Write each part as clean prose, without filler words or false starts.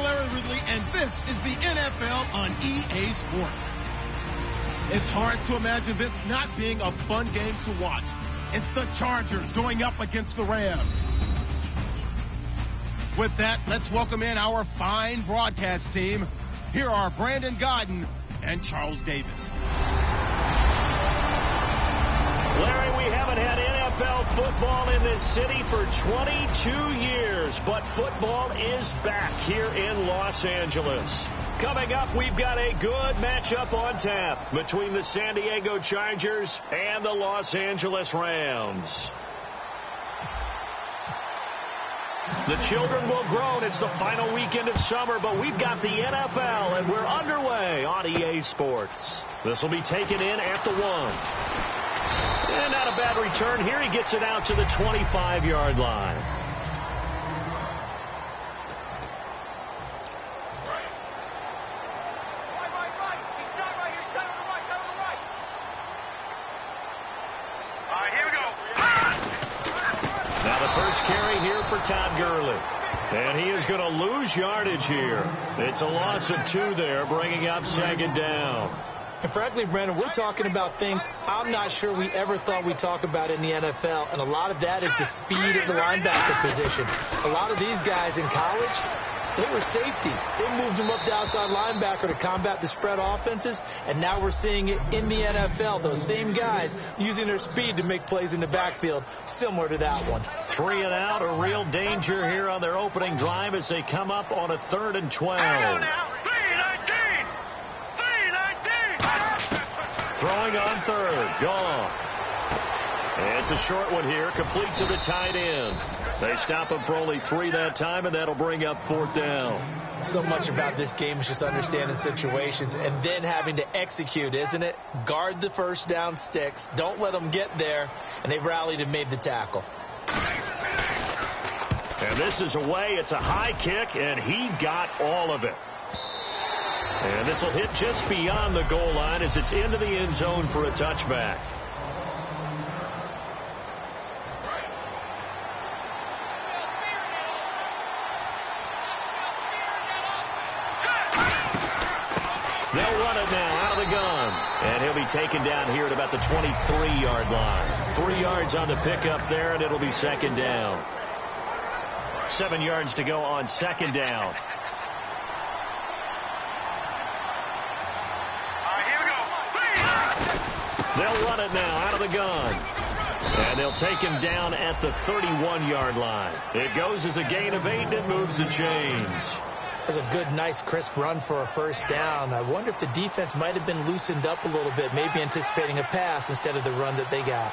Larry Ridley, and this is the NFL on EA Sports. It's hard to imagine this not being a fun game to watch. It's the Chargers going up against the Rams. With that, let's welcome in our fine broadcast team. Here are Brandon Godden and Charles Davis. Larry, we haven't had NFL football in this city for 22 years, but football is back here in Los Angeles. Coming up, we've got a good matchup on tap between the San Diego Chargers and the Los Angeles Rams. The children will groan. It's the final weekend of summer, but we've got the NFL, and we're underway on EA Sports. This will be taken in at the 1. And not a bad return here. He gets it out to the 25-yard line. Here we go. Now the first carry here for Todd Gurley. And he is going to lose yardage here. It's a loss of 2 there, bringing up second down. And frankly, Brandon, we're talking about things I'm not sure we ever thought we'd talk about in the NFL. And a lot of that is the speed of the linebacker position. A lot of these guys in college, they were safeties. They moved them up to outside linebacker to combat the spread offenses. And now we're seeing it in the NFL. Those same guys using their speed to make plays in the backfield, similar to that one. 3 and out, a real danger here on their opening drive as they come up on a 3rd and 12. Throwing on 3rd, gone. And it's a short one here, complete to the tight end. They stop him for only 3 that time, and that'll bring up 4th down. So much about this game is just understanding situations and then having to execute, isn't it? Guard the first down sticks. Don't let them get there, and they've rallied and made the tackle. And this is away. It's a high kick, and he got all of it. And this will hit just beyond the goal line as it's into the end zone for a touchback. They'll run it now out of the gun. And he'll be taken down here at about the 23-yard line. 3 yards on the pickup there, and it'll be second down. 7 yards to go on second down. They'll run it now out of the gun. And they'll take him down at the 31-yard line. It goes as a gain of 8 and it moves the chains. That's a good, nice, crisp run for a first down. I wonder if the defense might have been loosened up a little bit, maybe anticipating a pass instead of the run that they got.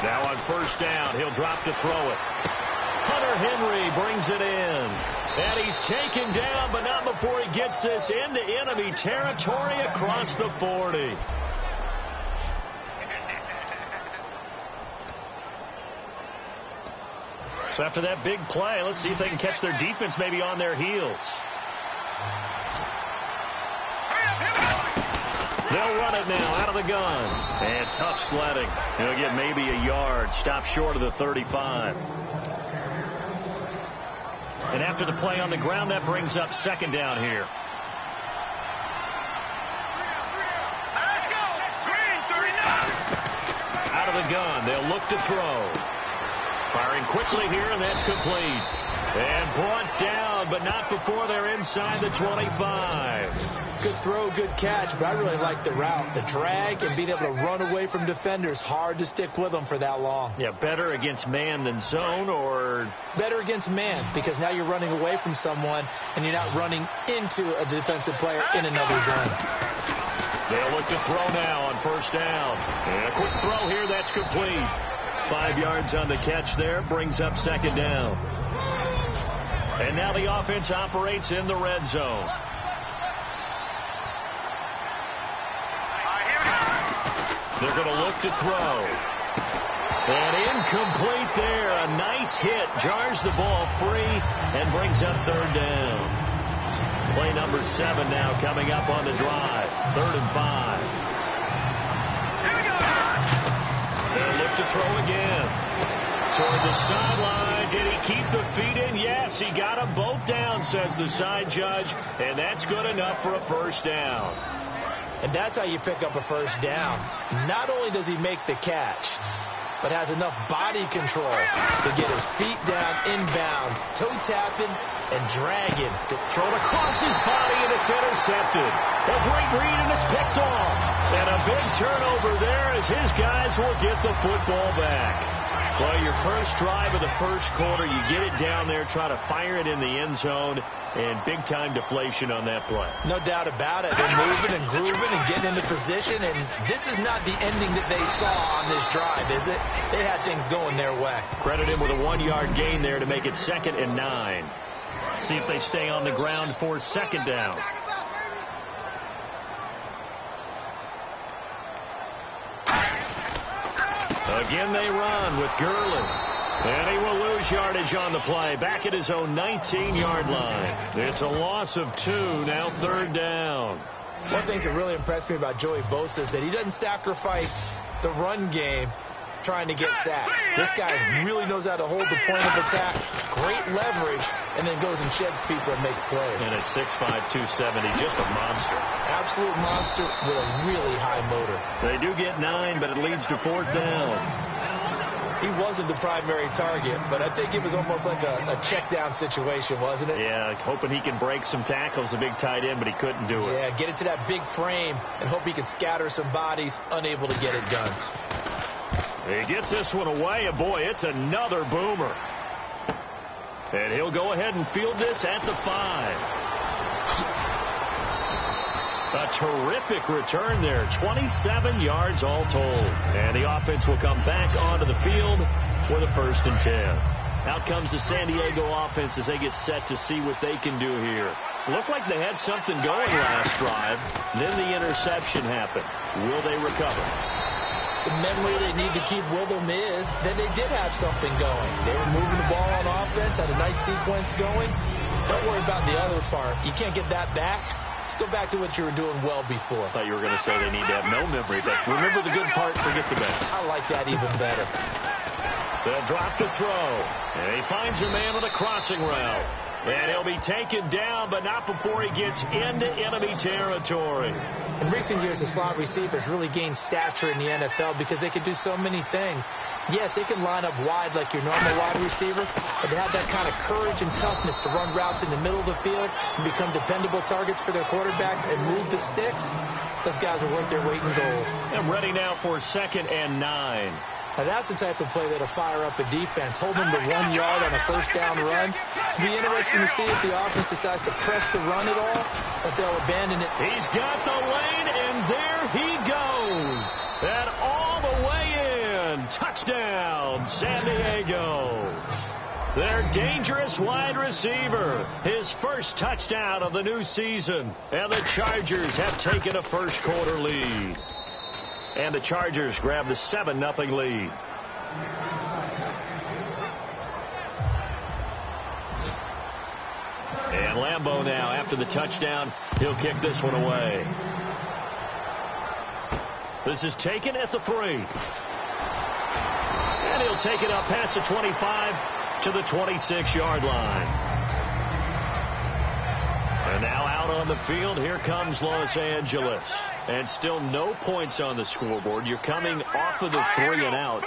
Now on first down, he'll drop to throw it. Hunter Henry brings it in. And he's taken down, but not before he gets this into enemy territory across the 40. So after that big play, let's see if they can catch their defense maybe on their heels. They'll run it now out of the gun. And tough sledding. He'll get maybe a yard. Stop short of the 35. And after the play on the ground, that brings up second down here. Out of the gun, they'll look to throw. Firing quickly here, and that's complete. And brought down, but not before they're inside the 25. Good throw, good catch, but I really like the route. The drag and being able to run away from defenders. Hard to stick with them for that long. Yeah, better against man than zone, or? Better against man, because now you're running away from someone, and you're not running into a defensive player in another zone. They'll look to throw now on first down. And a quick throw here, that's complete. 5 yards on the catch there, brings up second down. And now the offense operates in the red zone. They're going to look to throw. And incomplete there. A nice hit. Jars the ball free and brings up third down. Play number 7 now coming up on the drive. 3rd and 5. They'll look to throw again. toward the sideline. Did he keep the feet in? Yes, he got them both down, says the side judge, and that's good enough for a first down. And that's how you pick up a first down. Not only does he make the catch, but has enough body control to get his feet down inbounds, toe tapping and dragging. Thrown across his body, and it's intercepted. A great read, and it's picked off. And a big turnover there as his guys will get the football back. Well, your first drive of the first quarter, you get it down there, try to fire it in the end zone, and big-time deflation on that play. No doubt about it. They're moving and grooving and getting into position, and this is not the ending that they saw on this drive, is it? They had things going their way. Credit him with a 1-yard gain there to make it 2nd and 9. See if they stay on the ground for 2nd down. Again they run with Gurley. And he will lose yardage on the play. Back at his own 19-yard line. It's a loss of 2, now 3rd down. One thing that really impressed me about Joey Bosa is that he doesn't sacrifice the run game trying to get sacks. This guy really knows how to hold the point of attack, great leverage, and then goes and sheds people and makes plays. And at 6'5", 270, just a monster. Absolute monster with a really high motor. They do get 9, but it leads to 4th down. He wasn't the primary target, but I think it was almost like a check down situation, wasn't it? Yeah, hoping he can break some tackles, a big tight end, but he couldn't do it. Yeah, get it to that big frame and hope he can scatter some bodies, unable to get it done. He gets this one away, and boy, it's another boomer. And he'll go ahead and field this at the 5. A terrific return there, 27 yards all told. And the offense will come back onto the field for the 1st and 10. Out comes the San Diego offense as they get set to see what they can do here. Looked like they had something going last drive. Then the interception happened. Will they recover? The memory they need to keep with them is that they did have something going. They were moving the ball on offense, had a nice sequence going. Don't worry about the other part. You can't get that back. Let's go back to what you were doing well before. I thought you were going to say they need to have no memory, but remember the good part, forget the bad. I like that even better. They'll drop the throw, and he finds a man on a crossing route. And he'll be taken down, but not before he gets into enemy territory. In recent years, the slot receivers really gained stature in the NFL because they can do so many things. Yes, they can line up wide like your normal wide receiver, but they have that kind of courage and toughness to run routes in the middle of the field and become dependable targets for their quarterbacks and move the sticks. Those guys are worth their weight in gold. I'm ready now for 2nd and 9. Now that's the type of play that'll fire up a defense. Hold them to 1 yard on a 1st down run. It'll be interesting to see if the offense decides to press the run at all, but they'll abandon it. He's got the lane, and there he goes. And all the way in. Touchdown, San Diego. Their dangerous wide receiver. His first touchdown of the new season. And the Chargers have taken a first quarter lead. And the Chargers grab the 7-0 lead. And Lambeau now, after the touchdown, he'll kick this one away. This is taken at the 3. And he'll take it up past the 25 to the 26-yard line. And now out on the field, here comes Los Angeles. And still no points on the scoreboard. You're coming off of the 3 and out.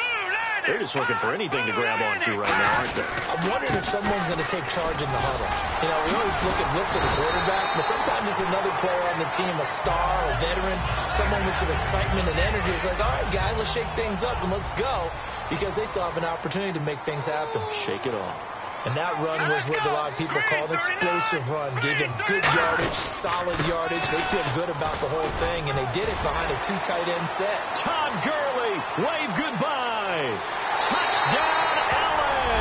They're just looking for anything to grab onto right now, aren't they? I'm wondering if someone's going to take charge in the huddle. You know, we always look to the quarterback, but sometimes it's another player on the team, a star, a veteran, someone with some excitement and energy. It's like, all right, guys, let's shake things up and let's go, because they still have an opportunity to make things happen. Shake it off. And that run was what a lot of people call an explosive run. Gave them good yardage, solid yardage. They feel good about the whole thing, and they did it behind a 2 tight end set. Todd Gurley, wave goodbye. Touchdown, LA.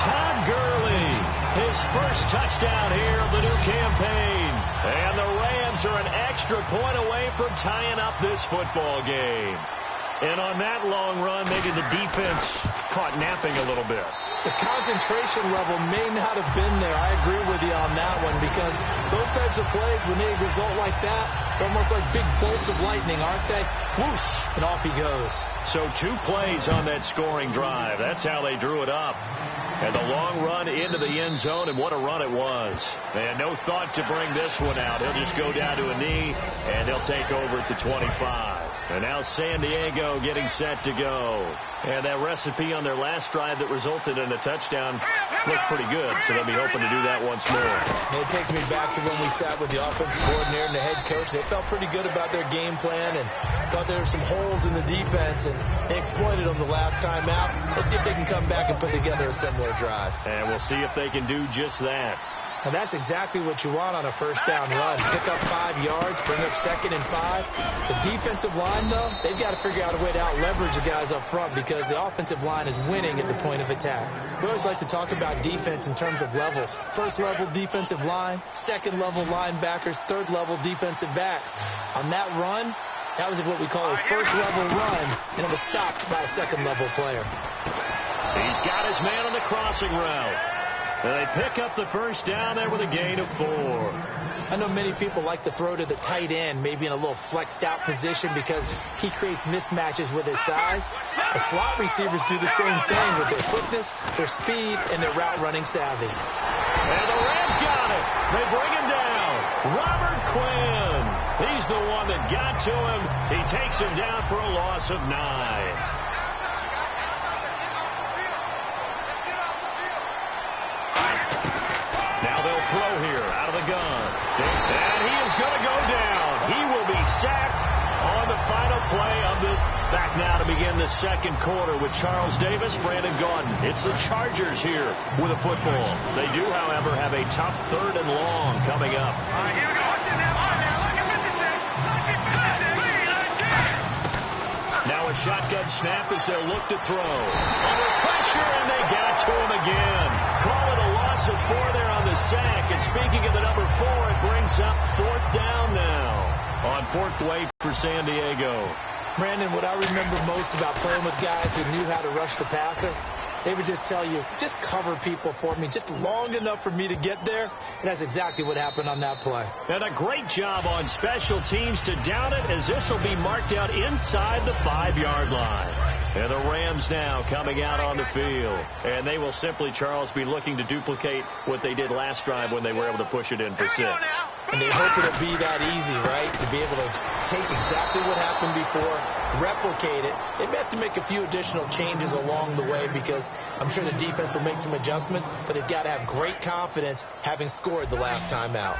Todd Gurley, his first touchdown here of the new campaign. And the Rams are an extra point away from tying up this football game. And on that long run, maybe the defense caught napping a little bit. The concentration level may not have been there. I agree with you on that one, because those types of plays, when they result like that, They're almost like big bolts of lightning, aren't they? Whoosh, and off he goes. So 2 plays on that scoring drive. That's how they drew it up. And the long run into the end zone, and what a run it was. They had no thought to bring this one out. He'll just go down to a knee, and they'll take over at the 25. And now San Diego getting set to go. And that recipe on their last drive that resulted in a touchdown looked pretty good, so they'll be hoping to do that once more. And it takes me back to when we sat with the offensive coordinator and the head coach. They felt pretty good about their game plan and thought there were some holes in the defense, and they exploited them the last time out. Let's see if they can come back and put together a similar drive. And we'll see if they can do just that. And that's exactly what you want on a first down run. Pick up 5 yards, bring up 2nd and 5. The defensive line, though, they've got to figure out a way to out-leverage the guys up front because the offensive line is winning at the point of attack. We always like to talk about defense in terms of levels. First-level defensive line, second-level linebackers, third-level defensive backs. On that run, that was what we call a first-level run, and it was stopped by a second-level player. He's got his man on the crossing route. And they pick up the first down there with a gain of 4. I know many people like to throw to the tight end, maybe in a little flexed out position because he creates mismatches with his size. The slot receivers do the same thing with their quickness, their speed, and their route running savvy. And the Rams got it. They bring him down. Robert Quinn. He's the one that got to him. He takes him down for a loss of 9. Now they'll throw here out of the gun. And he is going to go down. He will be sacked on the final play of this. Back now to begin the second quarter with Charles Davis, Brandon Gaudin. It's the Chargers here with a football. They do, however, have a tough 3rd and long coming up. Now a shotgun snap as they'll look to throw. Under pressure, and they got to him again. Call it a loss of 4 there on the sack. And speaking of the number 4, it brings up 4th down now on 4th way for San Diego. Brandon, what I remember most about playing with guys who knew how to rush the passer, they would just tell you, just cover people for me, just long enough for me to get there. And that's exactly what happened on that play. And a great job on special teams to down it, as this will be marked out inside the 5-yard line. And the Rams now coming out on the field. And they will simply, Charles, be looking to duplicate what they did last drive when they were able to push it in for 6. And they hope it'll be that easy, right? To be able to take exactly what happened before, replicate it. They may have to make a few additional changes along the way because I'm sure the defense will make some adjustments, but they've got to have great confidence having scored the last time out.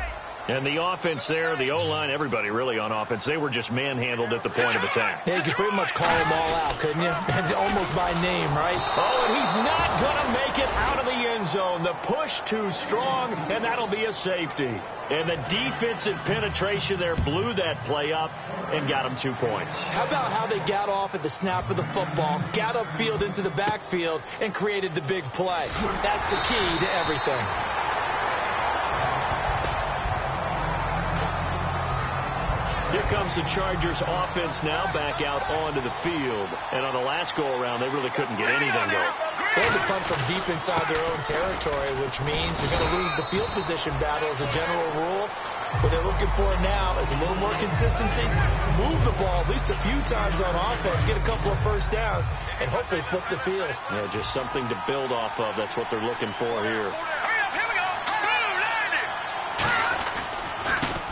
And the offense there, the O-line, everybody really on offense, they were just manhandled at the point of attack. Yeah, you could pretty much call them all out, couldn't you? Almost by name, right? Oh, and he's not going to make it out of the end zone. The push too strong, and that'll be a safety. And the defensive penetration there blew that play up and got them 2 points. How about how they got off at the snap of the football, got upfield into the backfield, and created the big play? That's the key to everything. Here comes the Chargers offense now back out onto the field. And on the last go-around, they really couldn't get anything going. They had to punt from deep inside their own territory, which means they're going to lose the field position battle as a general rule. What they're looking for now is a little more consistency, move the ball at least a few times on offense, get a couple of first downs, and hopefully flip the field. Yeah, just something to build off of. That's what they're looking for here.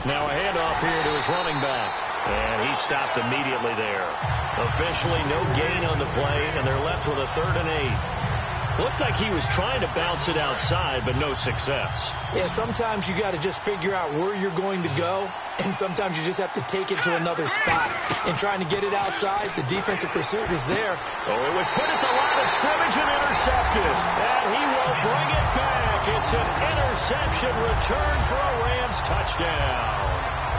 Now a handoff here to his running back. And he stopped immediately there. Officially no gain on the play, and they're left with a 3rd and 8. Looked like he was trying to bounce it outside, but no success. Yeah, sometimes you got to just figure out where you're going to go, and sometimes you just have to take it to another spot. In trying to get it outside, the defensive pursuit is there. Oh, it was hit at the line of scrimmage and intercepted. And he will bring it back. It's an interception return for a Rams touchdown.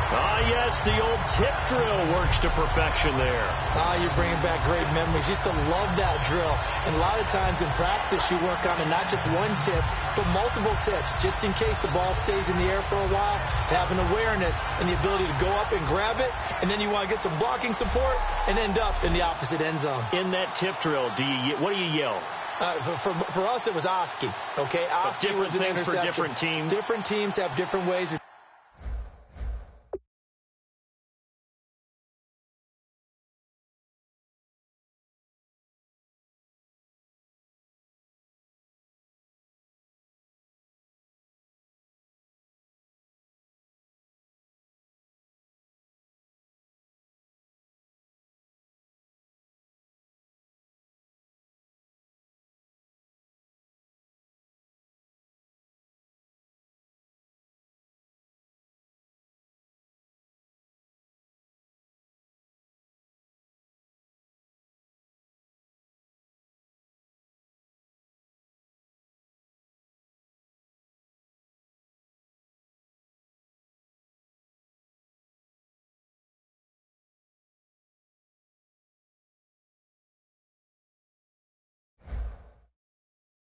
Ah, yes, the old tip drill works to perfection there. Ah, you're bringing back great memories. Used to love that drill. And a lot of times in practice, you work on it, not just one tip, but multiple tips, just in case the ball stays in the air for a while, to have an awareness and the ability to go up and grab it, and then you want to get some blocking support and end up in the opposite end zone. In that tip drill, what do you yell? For us, it was Oski. Okay, Oski was an interception. For different teams. Different teams have different ways of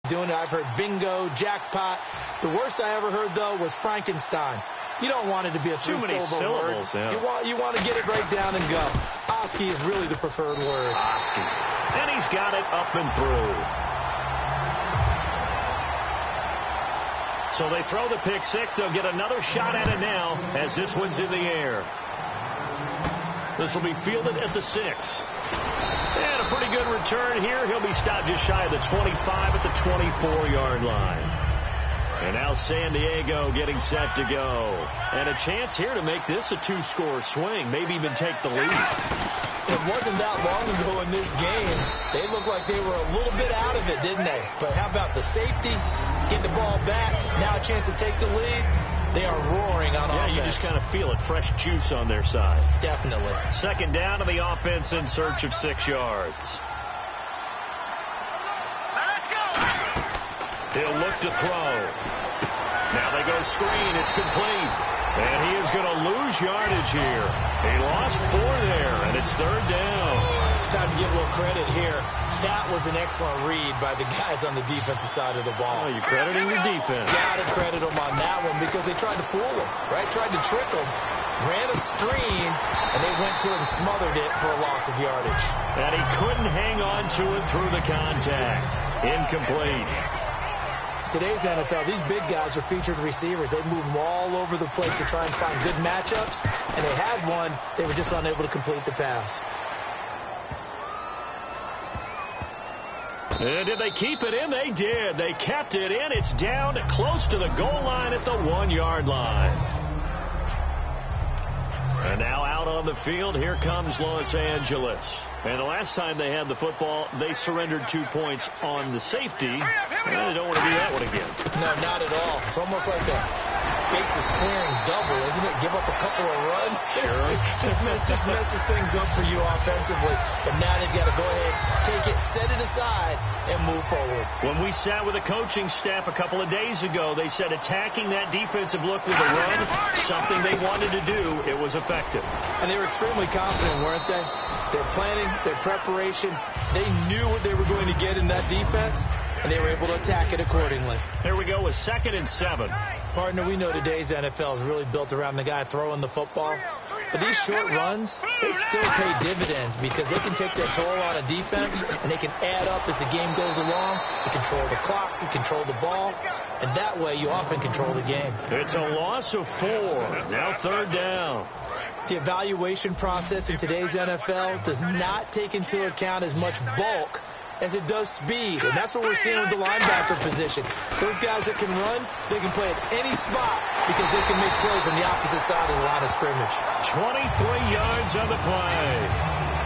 doing it. I've heard bingo, jackpot. The worst I ever heard, though, was Frankenstein. You don't want it to be a three-syllable word. Yeah. You want to get it right down and go. Oski is really the preferred word. Oski. And he's got it up and through. So they throw the pick six. They'll get another shot at it now as this one's in the air. This will be fielded at the 6. And a pretty good return here. He'll be stopped just shy of the 25 at the 24-yard line. And now San Diego getting set to go. And a chance here to make this a 2-score swing, maybe even take the lead. It wasn't that long ago in this game. They looked like they were a little bit out of it, didn't they? But how about the safety? Get the ball back. Now a chance to take the lead. They are roaring on offense. Yeah, you just kind of feel it. Fresh juice on their side. Definitely. Second down to the offense in search of 6 yards. He'll look to throw. Now they go screen. It's complete. And he is going to lose yardage here. He lost 4 there, and it's third down. Time to give a little credit here. That was an excellent read by the guys on the defensive side of the ball. Oh, you're crediting the defense. Got to credit them on that one because they tried to fool him, right? Tried to trick him. Ran a screen, and they went to it and smothered it for a loss of yardage. And he couldn't hang on to it through the contact. Incomplete. Today's NFL, these big guys are featured receivers. They move them all over the place to try and find good matchups, and they had one. They were just unable to complete the pass. And did they keep it in? They did. They kept it in. It's down close to the goal line at the 1-yard line. And now out on the field, here comes Los Angeles. And the last time they had the football, they surrendered 2 points on the safety. And they don't want to do that one again. No, not at all. It's almost like a bases clearing double, isn't it? Give up a couple of runs. Sure. just messes things up for you offensively. But now they've got to go ahead, take it, set it aside, and move forward. When we sat with the coaching staff a couple of days ago, they said attacking that defensive look with a run, something they wanted to do, it was effective. And they were extremely confident, weren't they? Their planning, their preparation, they knew what they were going to get in that defense, and they were able to attack it accordingly. Here we go with 2nd and 7. Partner, we know today's NFL is really built around the guy throwing the football. But these short runs, they still pay dividends because they can take their toll on a defense, and they can add up as the game goes along. You control the clock, you control the ball, and that way you often control the game. It's a loss of 4. Now third down. The evaluation process in today's NFL does not take into account as much bulk as it does speed, and that's what we're seeing with the linebacker position. Those guys that can run, they can play at any spot because they can make plays on the opposite side of the line of scrimmage. 23 yards on the play.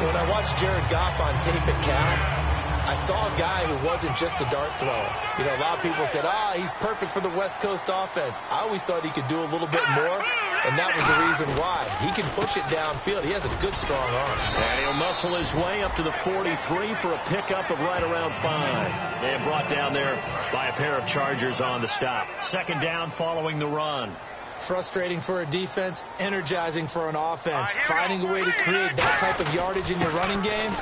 When I watched Jared Goff on tape at Cal, I saw a guy who wasn't just a dart thrower. You know, a lot of people said, he's perfect for the West Coast offense. I always thought he could do a little bit more, and that was the reason why. He can push it downfield. He has a good, strong arm. And he'll muscle his way up to the 43 for a pickup of right around 5. And brought down there by a pair of Chargers on the stop. Second down following the run. Frustrating for a defense, energizing for an offense. Finding a way to create that type of yardage in your running game,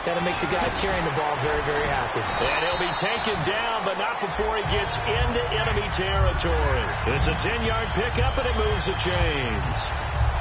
that'll make the guys carrying the ball very, very happy. And he'll be taken down, but not before he gets into enemy territory. It's a 10-yard pickup, and it moves the chains.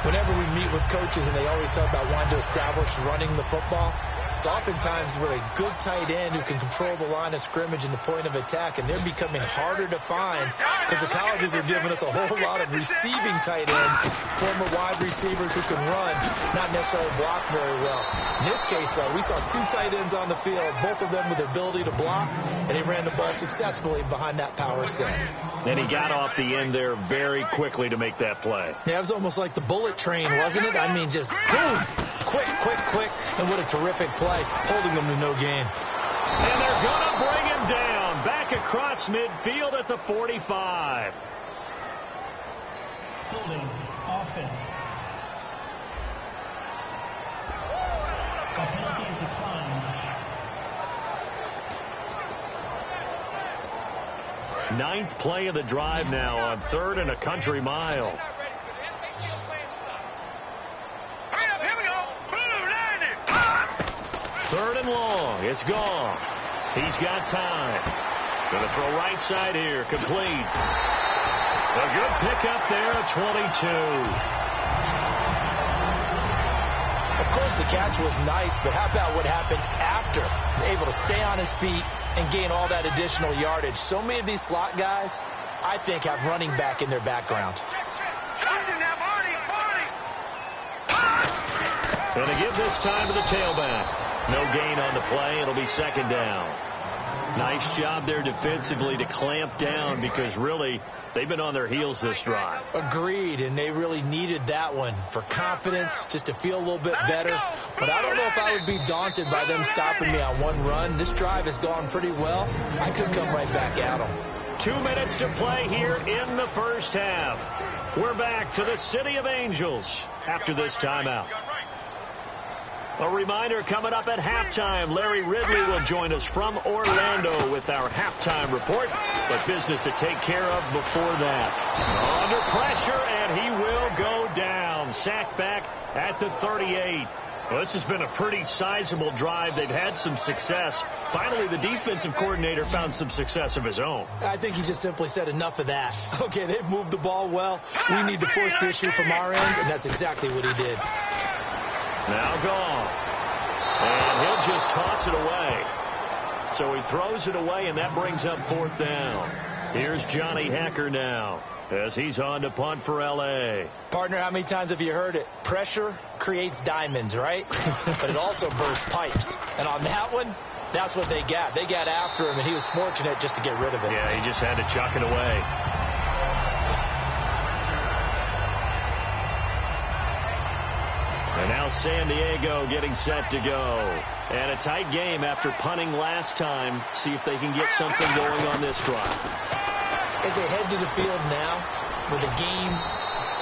Whenever we meet with coaches and they always talk about wanting to establish running the football, it's oftentimes with a good tight end who can control the line of scrimmage and the point of attack, and they're becoming harder to find because the colleges are giving us a whole lot of receiving tight ends, former wide receivers who can run, not necessarily block very well. In this case, though, we saw 2 tight ends on the field, both of them with the ability to block, and they ran the ball successfully behind that power set. And he got off the end there very quickly to make that play. Yeah, it was almost like the bullet train, wasn't it? I mean, just boom, quick, and what a terrific play, holding them to no gain. And they're going to bring him down, back across midfield at the 45. Holding offense. The penalty is declined. 9th play of the drive now on 3rd and a country mile. Third and long. It's gone. He's got time. Going to throw right side here. Complete. A good pickup there at 22. Of course, the catch was nice, but how about what happened after? Able to stay on his feet and gain all that additional yardage. So many of these slot guys, I think, have running back in their background. Going to give this time to the tailback. No gain on the play. It'll be second down. Nice job there defensively to clamp down because really they've been on their heels this drive. Agreed, and they really needed that one for confidence, just to feel a little bit better. But I don't know if I would be daunted by them stopping me on one run. This drive has gone pretty well. I could come right back at them. 2 minutes to play here in the first half. We're back to the City of Angels after this timeout. A reminder, coming up at halftime, Larry Ridley will join us from Orlando with our halftime report. But business to take care of before that. Under pressure, and he will go down. Sacked back at the 38. Well, this has been a pretty sizable drive. They've had some success. Finally, the defensive coordinator found some success of his own. I think he just simply said enough of that. Okay, they've moved the ball well. We need to force the issue from our end, and that's exactly what he did. Now gone. And he'll just toss it away. So he throws it away, and that brings up fourth down. Here's Johnny Hacker now as he's on to punt for L.A. Partner, how many times have you heard it? Pressure creates diamonds, right? But it also bursts pipes. And on that one, that's what they got. They got after him, and he was fortunate just to get rid of it. Yeah, he just had to chuck it away. And now San Diego getting set to go. And a tight game after punting last time. See if they can get something going on this drive. As they head to the field now, with a game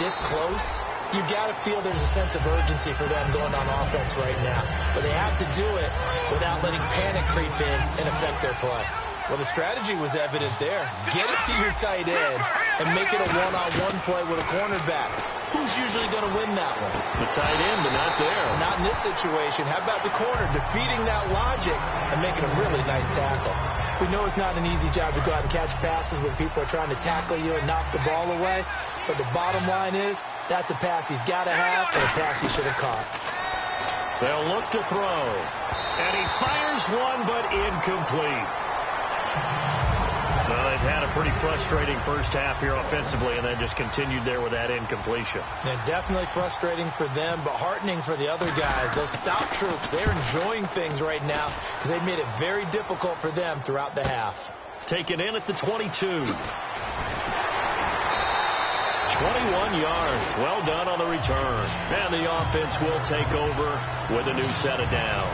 this close, you've got to feel there's a sense of urgency for them going on offense right now. But they have to do it without letting panic creep in and affect their play. Well, the strategy was evident there. Get it to your tight end and make it a one-on-one play with a cornerback. Who's usually going to win that one? The tight end, but not there. Not in this situation. How about the corner defeating that logic and making a really nice tackle? We know it's not an easy job to go out and catch passes when people are trying to tackle you and knock the ball away. But the bottom line is, that's a pass he's got to have and a pass he should have caught. They'll look to throw. And he fires one, but incomplete. Well, they've had a pretty frustrating first half here offensively, and then just continued there with that incompletion. Yeah, definitely frustrating for them, but heartening for the other guys. Those stop troops, they're enjoying things right now because they made it very difficult for them throughout the half. Taken in at the 22. 21 yards. Well done on the return. And the offense will take over with a new set of downs.